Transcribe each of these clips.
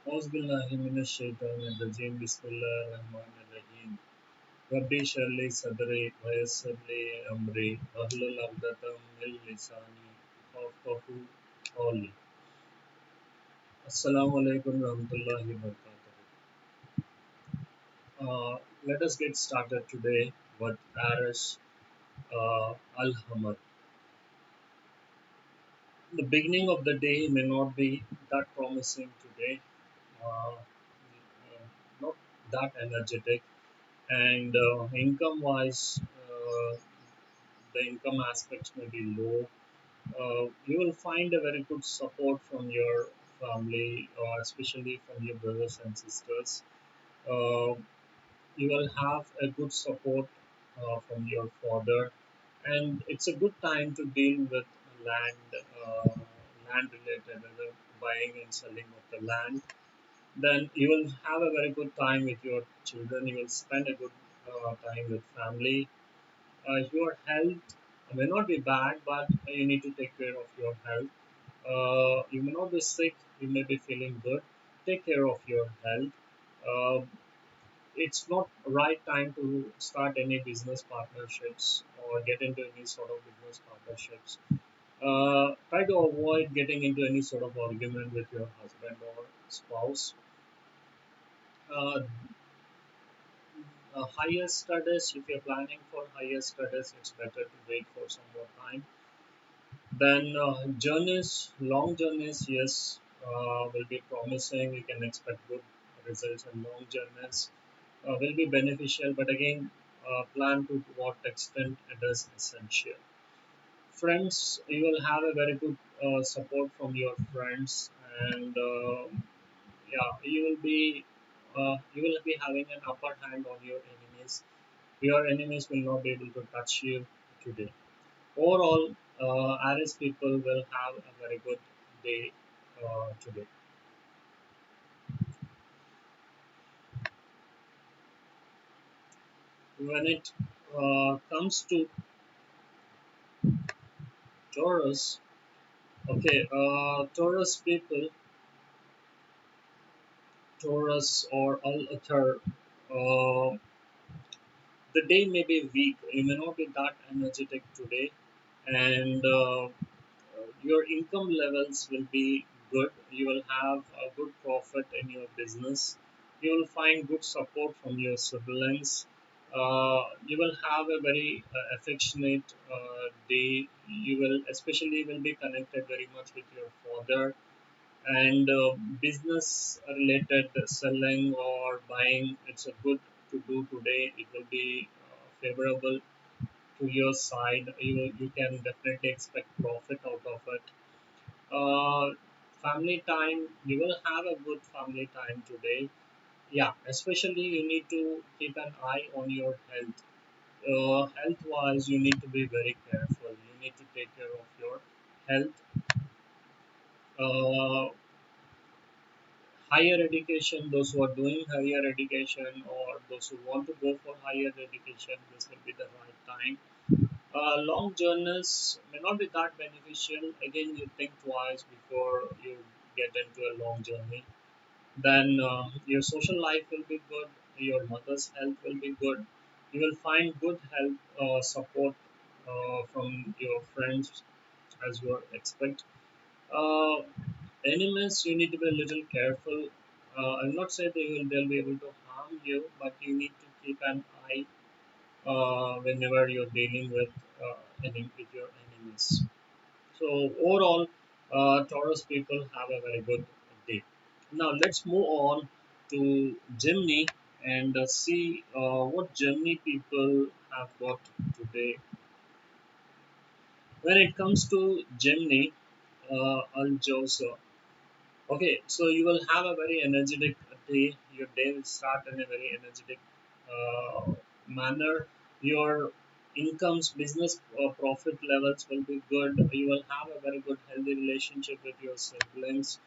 أعوذ بالله من الشيطان الرجيم بسم الله الرحمن الرحيم ربي اشرح لي صدري ويسر لي أمري واحلل عقدة من لساني يفقهوا قولي السلام عليكم ورحمة الله وبركاته. Let us get started today with Arish Al Hamad. The beginning of the day may not be that promising today, not that energetic, and income wise, the income aspects may be low. You will find a very good support from your family, or especially from your brothers and sisters. Uh, you will have a good support from your father, and it's a good time to deal with land, land related, whether buying and selling of the land. Then you will have a very good time with your children. You will spend a good time with family. Your health may not be bad, but you need to take care of your health. You may not be sick, you may be feeling good. Take care of your health. Uh, it's not right time to start any business partnerships or get into any sort of business partnerships. Try to avoid getting into any sort of argument with your husband or spouse. Uh, Higher studies, if you're planning for higher studies, it's better to wait for some more time. Then journeys, long journeys, yes, will be promising. You can expect good results and long journeys will be beneficial. But again, plan to what extent it is essential. Friends, you will have a very good support from your friends, and yeah, you will be having an upper hand on your enemies. Your enemies will not be able to touch you today. Overall, Aries people will have a very good day today. When it comes to Taurus, okay, Taurus people, Taurus or all other, uh, the day may be weak. You may not be that energetic today, and your income levels will be good. You will have a good profit in your business. You will find good support from your siblings. You will have a very affectionate day. You will especially will be connected very much with your father, and business related selling or buying. It's a good to do today. It will be favorable to your side. You can definitely expect profit out of it. uh, Family time, you will have a good family time today. Yeah, especially you need to keep an eye on your health. Health wise, you need to be very careful. You need to take care of your health. uh, Higher education, those who are doing higher education or those who want to go for higher education, this will be the right time. Long journeys may not be that beneficial. Again, you think twice before you get into a long journey. Then your social life will be good. Your mother's health will be good. You will find good health support from your friends as you expect. Uh, Enemies, you need to be a little careful. I'll not say they'll be able to harm you, but you need to keep an eye whenever you're dealing with your enemies. So overall, Taurus people have a very good day. Now let's move on to Gemini and see what Gemini people have got today. When it comes to Gemini, Al Josa. Okay, so you will have a very energetic day. Your day will start in a very energetic manner. Your incomes, business profit levels will be good. You will have a very good, healthy relationship with your siblings.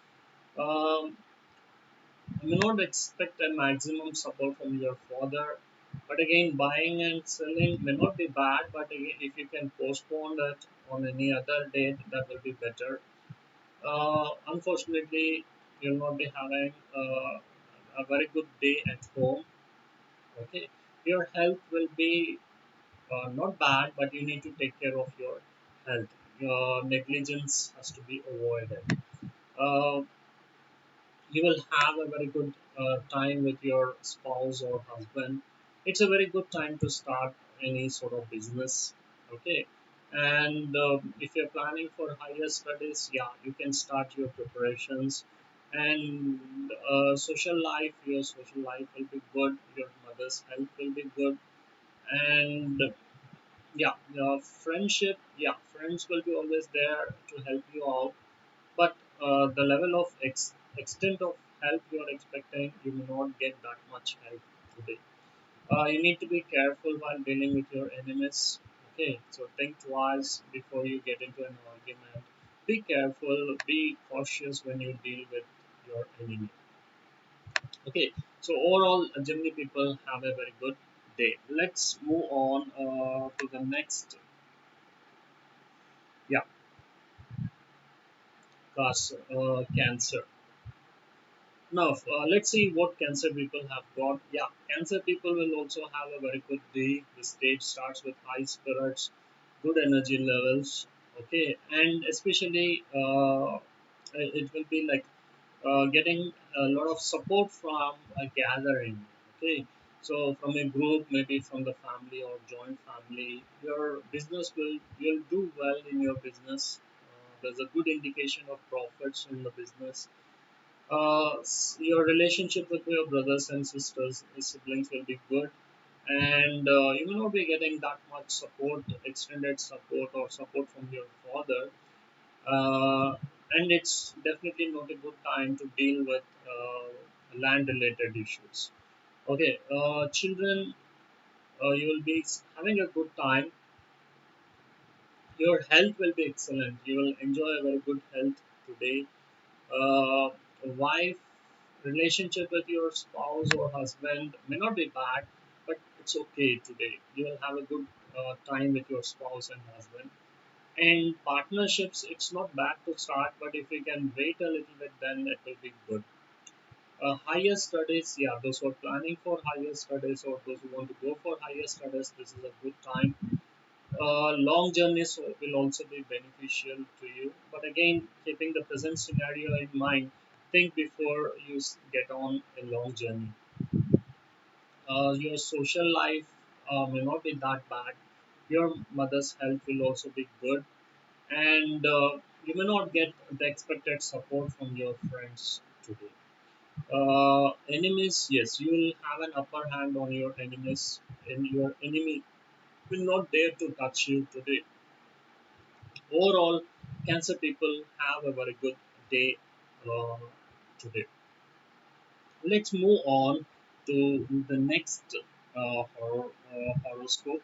Um, you may not expect a maximum support from your father, but again, buying and selling may not be bad. But again, if you can postpone that on any other date, that will be better. Unfortunately, You'll not be having a very good day at home. Okay, your health will be not bad, but you need to take care of your health. Your negligence has to be avoided. Uh, you will have a very good time with your spouse or husband. It's a very good time to start any sort of business. Okay, and if you're planning for higher studies, yeah, you can start your preparations. And your social life will be good. Your mother's health will be good, and yeah, friendship, yeah, friends will be always there to help you out, but the level of extent of help you are expecting, you may not get that much help today. You need to be careful while dealing with your enemies. Okay, so think twice before you get into an argument. Be careful, be cautious when you deal with your enemy. Okay, so overall, Gemini people have a very good day. Let's move on to the next. Yeah, cancer. Now, let's see what cancer people have got. Yeah, cancer people will also have a very good day. The stage starts with high spirits, good energy levels. Okay, and especially it will be like getting a lot of support from a gathering. Okay, so from a group, maybe from the family or joint family, your business will you'll do well in your business. There's a good indication of profits in the business. Your relationship with your brothers and sisters, siblings will be good, and you will not be getting that much support, extended support, or support from your father. And it's definitely not a good time to deal with land related issues. Okay, children, you will be having a good time. Your health will be excellent. You will enjoy a very good health today. Wife relationship with your spouse or husband may not be bad, but it's okay today. You will have a good time with your spouse and husband. And partnerships, it's not bad to start, but if you can wait a little bit, then it will be good. Higher studies, yeah, those who are planning for higher studies or those who want to go for higher studies, this is a good time. Long journeys will also be beneficial to you. But again, keeping the present scenario in mind, think before you get on a long journey. Your social life may not be that bad. Your mother's health will also be good, and you may not get the expected support from your friends today. Enemies, yes, you will have an upper hand on your enemies, and your enemy will not dare to touch you today. Overall, cancer people have a very good day uh, today. Let's move on to the next horoscope,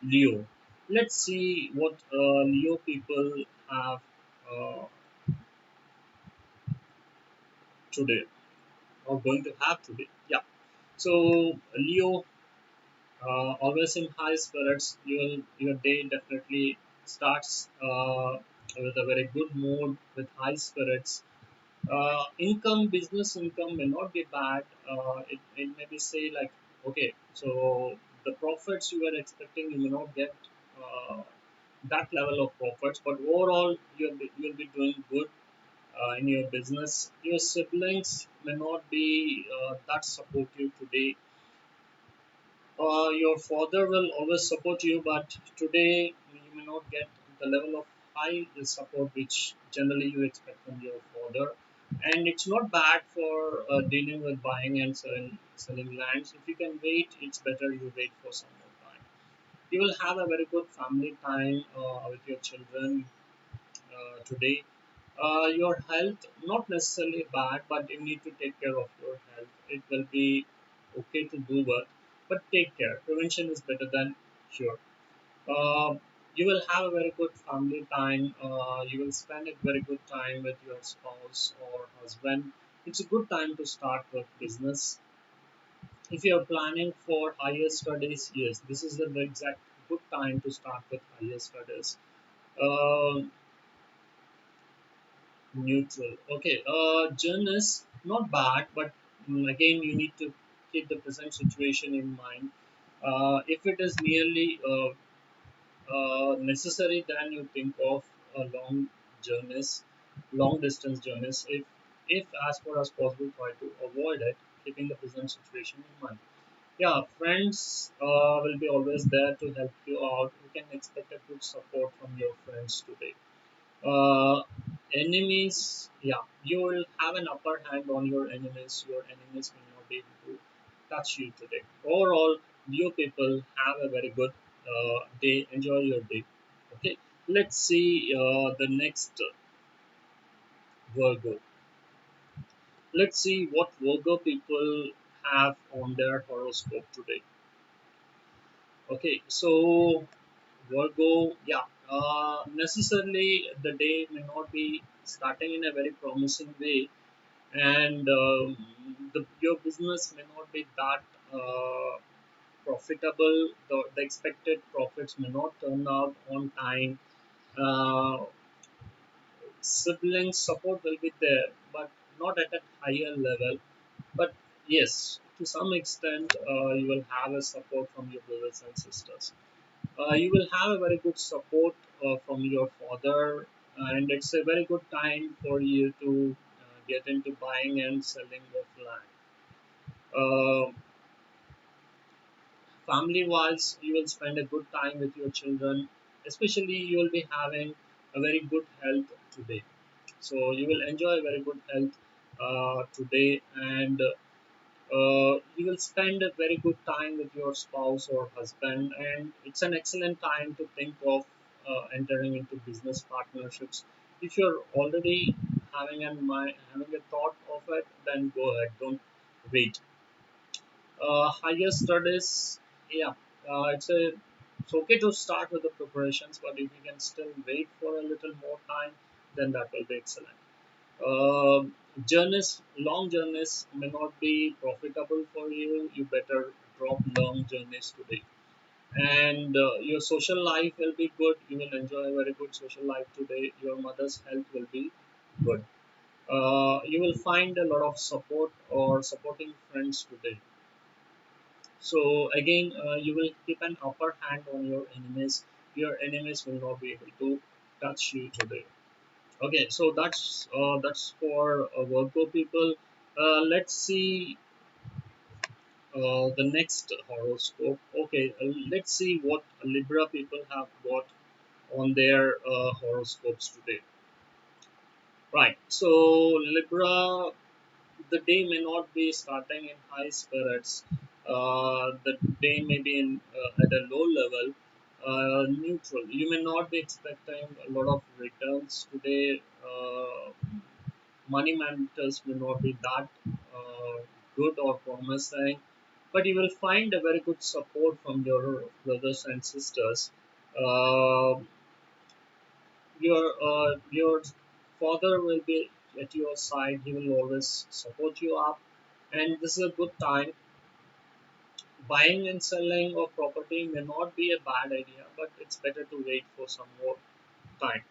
Leo. Let's see what Leo people have uh, today or going to have today. Yeah. So Leo, always in high spirits. Your day definitely starts with a very good mood, with high spirits. Income, business income may not be bad. It may be say like, okay, so the profits you were expecting, you may not get uh, that level of profits, but overall you'll be doing good in your business. Your siblings may not be that supportive today. Your father will always support you, but today you may not get the level of high support which generally you expect from your father. And it's not bad for dealing with buying and selling lands. If you can wait, it's better you wait for some more time. You will have a very good family time with your children today. Your health, not necessarily bad, but you need to take care of your health. It will be okay to do work, but take care. Prevention is better than cure. Uh, you will have a very good family time. You will spend a very good time with your spouse or husband. It's a good time to start with business. If you are planning for higher studies, yes, this is the exact good time to start with higher studies. Uh, Neutral. Okay. Journalists, not bad, but again, you need to keep the present situation in mind. If it is merely necessary, then you think of journeys, long distance journeys. If as far as possible, try to avoid it, keeping the present situation in mind. Yeah, friends will be always there to help you out. You can expect a good support from your friends today. uh, Enemies, yeah, you will have an upper hand on your enemies. Your enemies will not be able to touch you today. Overall, you people have a very good day. Enjoy your day. Okay, let's see the next Virgo. Let's see what Virgo people have on their horoscope today. Okay, so Virgo, yeah, necessarily the day may not be starting in a very promising way, and your business may not be that profitable. The expected profits may not turn out on time. Uh, Sibling support will be there, but not at a higher level. But yes, to some extent, you will have a support from your brothers and sisters. You will have a very good support from your father, and it's a very good time for you to get into buying and selling of land. Uh, Family wise, you will spend a good time with your children, especially you will be having a very good health today. So you will enjoy very good health today, and you will spend a very good time with your spouse or husband, and it's an excellent time to think of entering into business partnerships. If you're already having a thought of it, then go ahead, don't wait. Higher studies, yeah, it's okay to start with the preparations, but if you can still wait for a little more time, then that will be excellent. Journeys, long journeys may not be profitable for you. You better drop long journeys today. And your social life will be good. You will enjoy a very good social life today. Your mother's health will be good. You will find a lot of support or supporting friends today. So again, you will keep an upper hand on your enemies. Your enemies will not be able to touch you today. Okay, so that's for Virgo people. Let's see the next horoscope. Okay, let's see what Libra people have got on their horoscopes today. Right. So Libra, the day may not be starting in high spirits. The day may be at a low level, neutral. You may not be expecting a lot of returns today. Money matters may not be that good or promising, but you will find a very good support from your brothers and sisters. Uh, your father will be at your side. He will always support you up, and this is a good time. Buying and selling of property may not be a bad idea, but it's better to wait for some more time.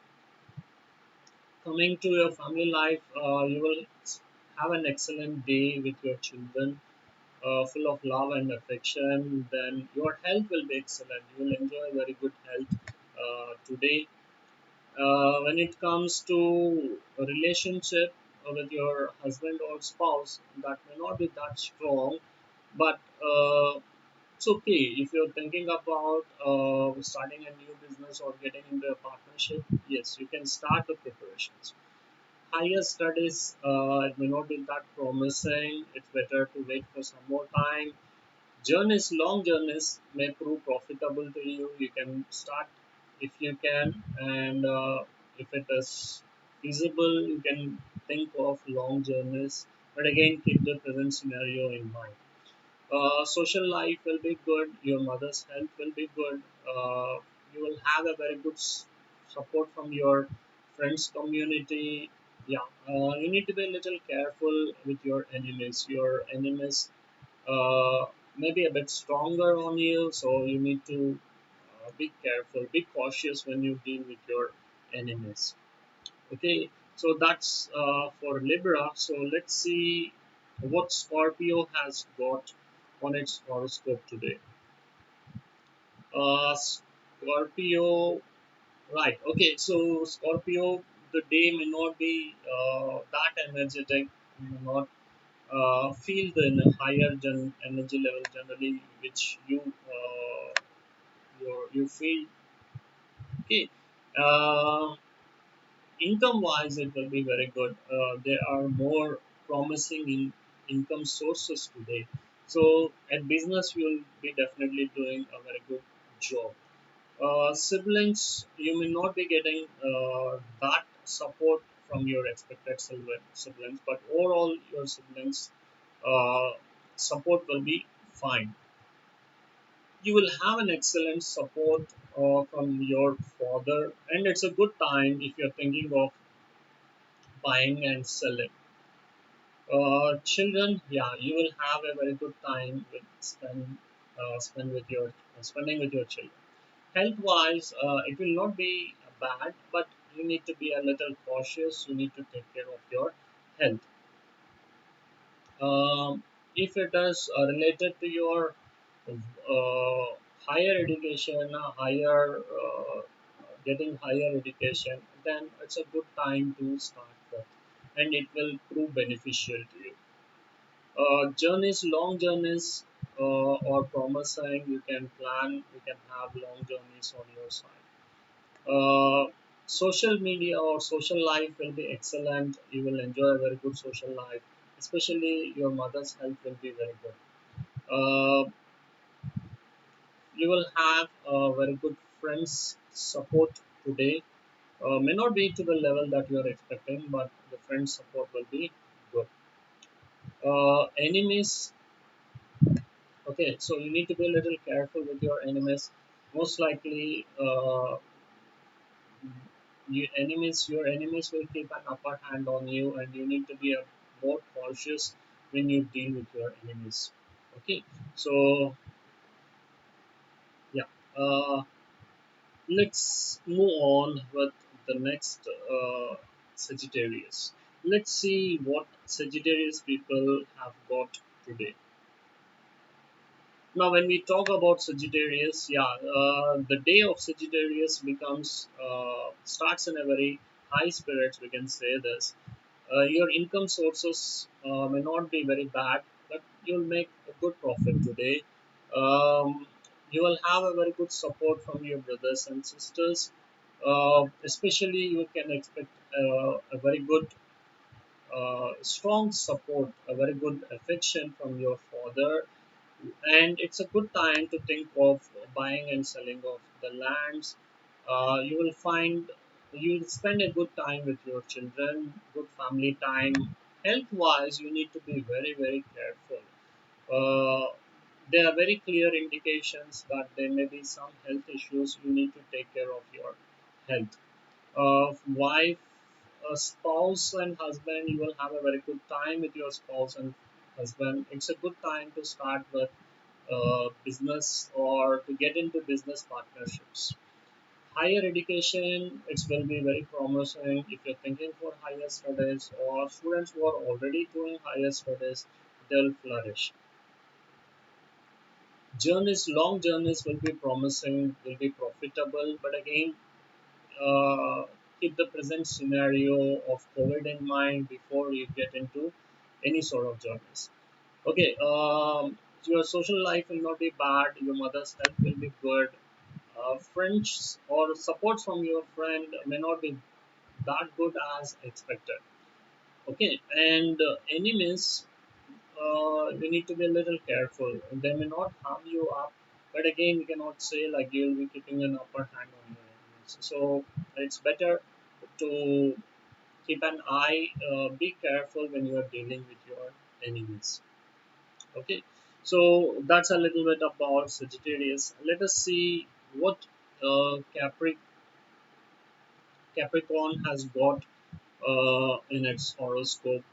Coming to your family life, you will have an excellent day with your children, full of love and affection. Then your health will be excellent. You will enjoy very good health today. When it comes to a relationship with your husband or spouse, that may not be that strong, but it's okay if you're thinking about starting a new business or getting into a partnership. Yes, you can start the preparations. Higher studies, it may not be that promising. It's better to wait for some more time. Journeys, long journeys may prove profitable to you. You can start if you can, and if it is feasible, you can think of long journeys. But again, keep the present scenario in mind. Social life will be good. Your mother's health will be good. You will have a very good support from your friends community. Yeah, you need to be a little careful with your enemies. Your enemies uh, maybe a bit stronger on you, so you need to be careful, be cautious when you deal with your enemies. Okay, So that's for Libra. So let's see what Scorpio has got on its horoscope today. Scorpio, right? Okay, so Scorpio, the day may not be that energetic, may not feel the higher energy level generally, which you feel. Okay, uh, income wise, it will be very good. There are more promising income sources today. So at business, you'll be definitely doing a very good job. Siblings, you may not be getting that support from your expected siblings, but overall, your siblings' uh, support will be fine. You will have an excellent support from your father, and it's a good time if you're thinking of buying and selling. Children, yeah, you will have a very good time with spending with your children. Health wise, it will not be bad, but you need to be a little cautious. You need to take care of your health. If it is related to your higher education, getting higher education, then it's a good time to start that, and it will prove beneficial to you. Journeys, long journeys, or promising. You can plan. You can have long journeys on your side. Social media or social life will be excellent. You will enjoy a very good social life, especially your mother's health will be very good. You will have a very good friends support today. May not be to the level that you are expecting, but the friends support will be good. Enemies, okay, so you need to be a little careful with your enemies. Most likely, your enemies will keep an upper hand on you, and you need to be more cautious when you deal with your enemies. Okay, so yeah, let's move on with the next Sagittarius. Let's see what Sagittarius people have got today. Now, when we talk about Sagittarius, yeah, the day of Sagittarius starts in a very high spirits. We can say this. Your income sources may not be very bad, but you'll make a good profit today. Um, you will have a very good support from your brothers and sisters. Especially, you can expect a very good, strong support, a very good affection from your father, and it's a good time to think of buying and selling of the lands. You will find you'll spend a good time with your children, good family time. Health wise, you need to be very, very careful. There are very clear indications that there may be some health issues. You need to take care of your health. Wife, spouse, and husband, you will have a very good time with your spouse and husband. It's a good time to start with business or to get into business partnerships. Higher education, it will be very promising if you're thinking for higher studies or students who are already doing higher studies, they'll flourish. Journeys, long journeys will be promising, will be profitable, but again, uh, keep the present scenario of COVID in mind before you get into any sort of journeys. Okay, your social life will not be bad, your mother's health will be good. Friends or support from your friend may not be that good as expected. Okay, and enemies, you need to be a little careful. They may not harm you up, but again, you cannot say like you'll be keeping an upper hand on your enemies. So it's better to keep an eye, be careful when you are dealing with your enemies. Okay, so that's a little bit about Sagittarius. Let us see what Capricorn has got in its horoscope,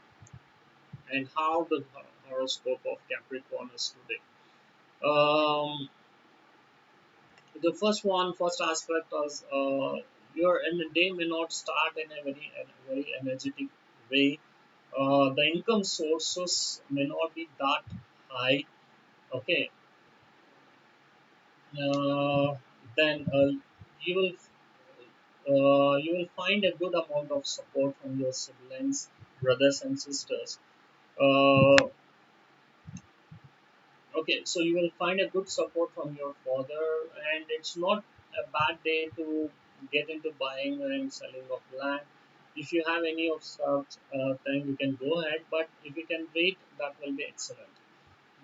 and how the horoscope of Capricorn is today. Um, the first aspect is your day may not start in a very energetic way. The income sources may not be that high. Okay, uh, then you will find a good amount of support from your siblings, brothers and sisters. Uh, okay, so you will find a good support from your father, and it's not a bad day to get into buying and selling of land. If you have any of such thing, you can go ahead. But if you can wait, that will be excellent.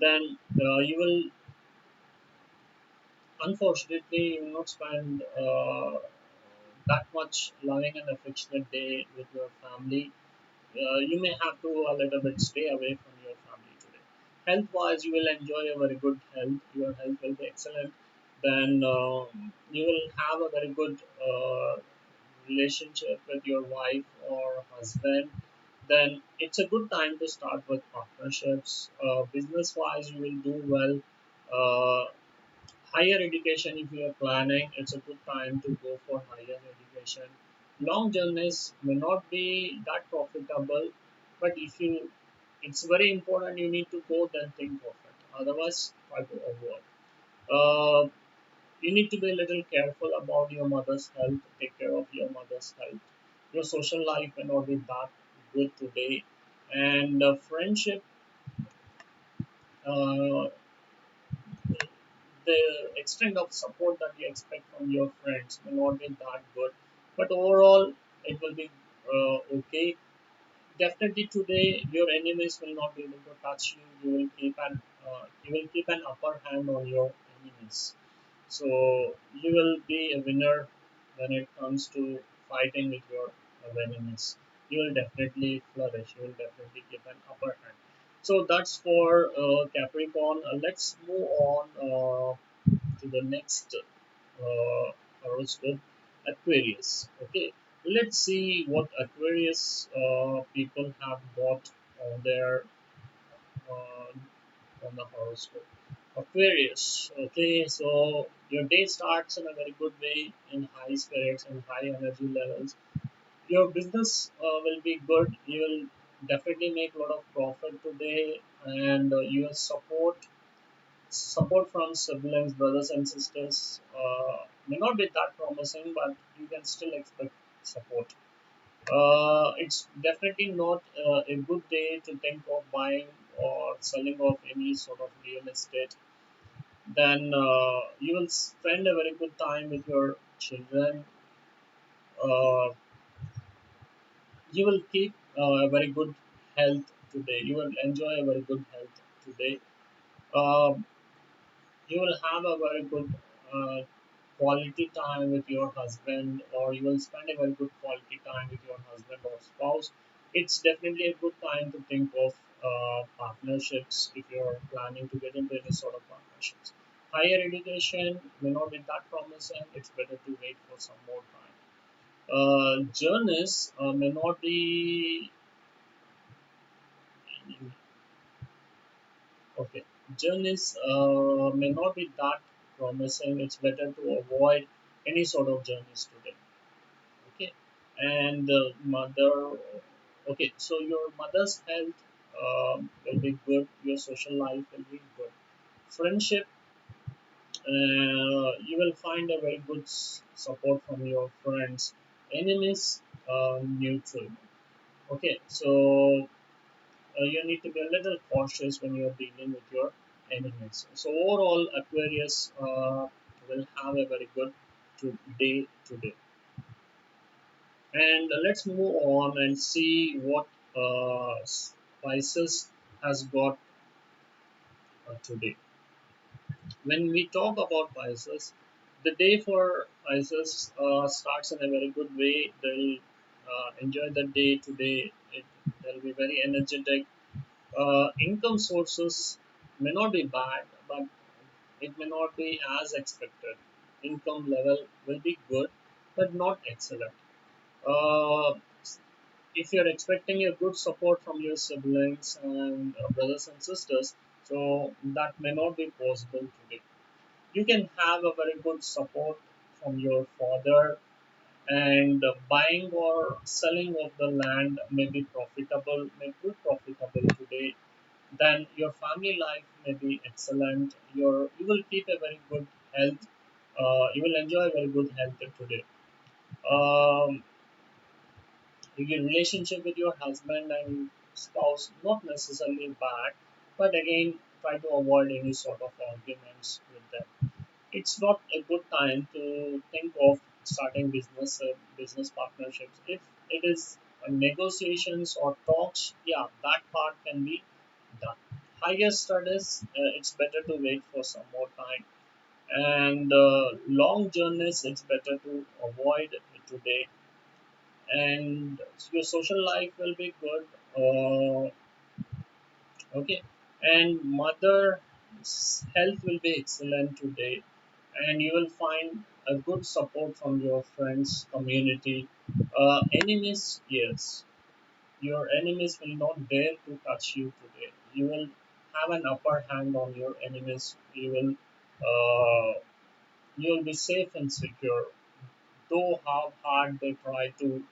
Then you will, unfortunately, you will not spend that much loving and affectionate day with your family. You may have to a little bit stay away from your family today. Health wise, you will enjoy a very good health. Your health will be excellent. Then you will have a very good relationship with your wife or husband. Then it's a good time to start with partnerships. Business wise, you will do well. Uh, Higher education, if you are planning, it's a good time to go for higher education. Long journeys may not be that profitable, but if you, it's very important you need to go, then think of it. Otherwise, try to avoid. Uh, you need to be a little careful about your mother's health. Take care of your mother's health. Your social life may not be that good today, and friendship. Uh, the extent of support that you expect from your friends may not be that good, but overall it will be okay. Definitely today your enemies will not be able to touch you. You will keep an upper hand on your enemies. So you will be a winner when it comes to fighting with your enemies. You will definitely flourish. You will definitely keep an upper hand. So that's for Capricorn. Let's move on to the next horoscope, Aquarius. Okay, let's see what Aquarius people have got on their on the horoscope. Aquarius. Okay, so your day starts in a very good way, in high spirits and high energy levels. Your business will be good. You will definitely make a lot of profit today, and your support from siblings, brothers and sisters may not be that promising, but you can still expect support. It's definitely not a good day to think of buying or selling of any sort of real estate. Then you will spend a very good time with your children. Uh, you will keep a very good health today. You will enjoy a very good health today. Um you will have a very good quality time with your husband, or you will spend a very good quality time with your husband or spouse. It's definitely a good time to think of partnerships if you're planning to get into any sort of partnerships. Higher education may not be that promising. It's better to wait for some more time. Journeys may not be okay. Journeys may not be that promising. It's better to avoid any sort of journeys today. Okay, and mother. Okay, so your mother's health will be good. Your social life will be good. Friendship, you will find a very good support from your friends. Enemies, neutral. Okay, so you need to be a little cautious when you're dealing with your enemies. So overall, Aquarius will have a very good day today. And let's move on and see what Pisces has got today. When we talk about Pisces, the day for Pisces starts in a very good way. They'll enjoy the day today. They'll be very energetic. Income sources may not be bad, but it may not be as expected. Income level will be good, but not excellent. Uh, if you're expecting a good support from your siblings and brothers and sisters, so that may not be possible today. You can have a very good support from your father, and buying or selling of the land may be profitable, may prove profitable today. Then your family life may be excellent. You will keep a very good health. You will enjoy very good health today. Um, your relationship with your husband and spouse not necessarily bad, but again try to avoid any sort of arguments with them. It's not a good time to think of starting business partnerships. If it is negotiations or talks, yeah, that part can be done. Higher studies, it's better to wait for some more time. And long journeys, it's better to avoid today. And your social life will be good. Okay, and mother's health will be excellent today, and you will find a good support from your friends, community. Enemies, yes, your enemies will not dare to touch you today. You will have an upper hand on your enemies. You will be safe and secure. Though how hard they try to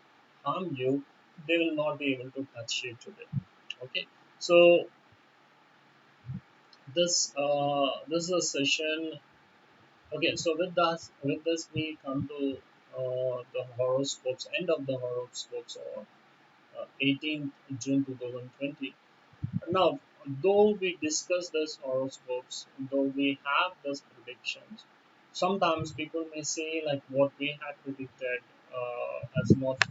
harm you, they will not be able to touch you today. Okay, so this is a session. Okay, so with this we come to the horoscopes, end of the horoscopes, or 18th June 2020. Now, though we discuss this horoscopes, though we have these predictions, sometimes people may say like what we had predicted has not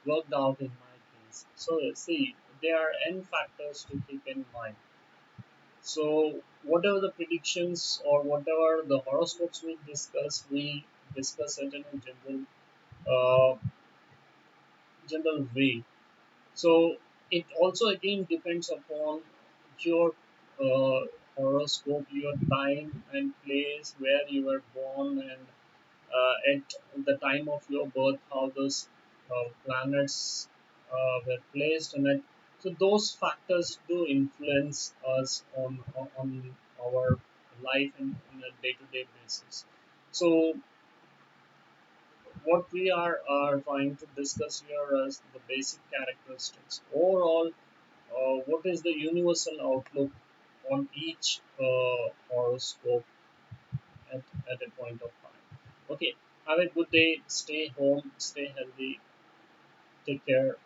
worked out in my case. So see, there are n factors to keep in mind. So whatever the predictions or whatever the horoscopes we discuss it in a uh, general way. So it also again depends upon your horoscope, your time and place where you were born, and at the time of your birth, how those planets were placed in it. So those factors do influence us on our life in a day-to-day basis. So what we are trying to discuss here is the basic characteristics. Overall, what is the universal outlook on each horoscope at, at a point of time? Okay, have a good day, stay home, stay healthy, take care.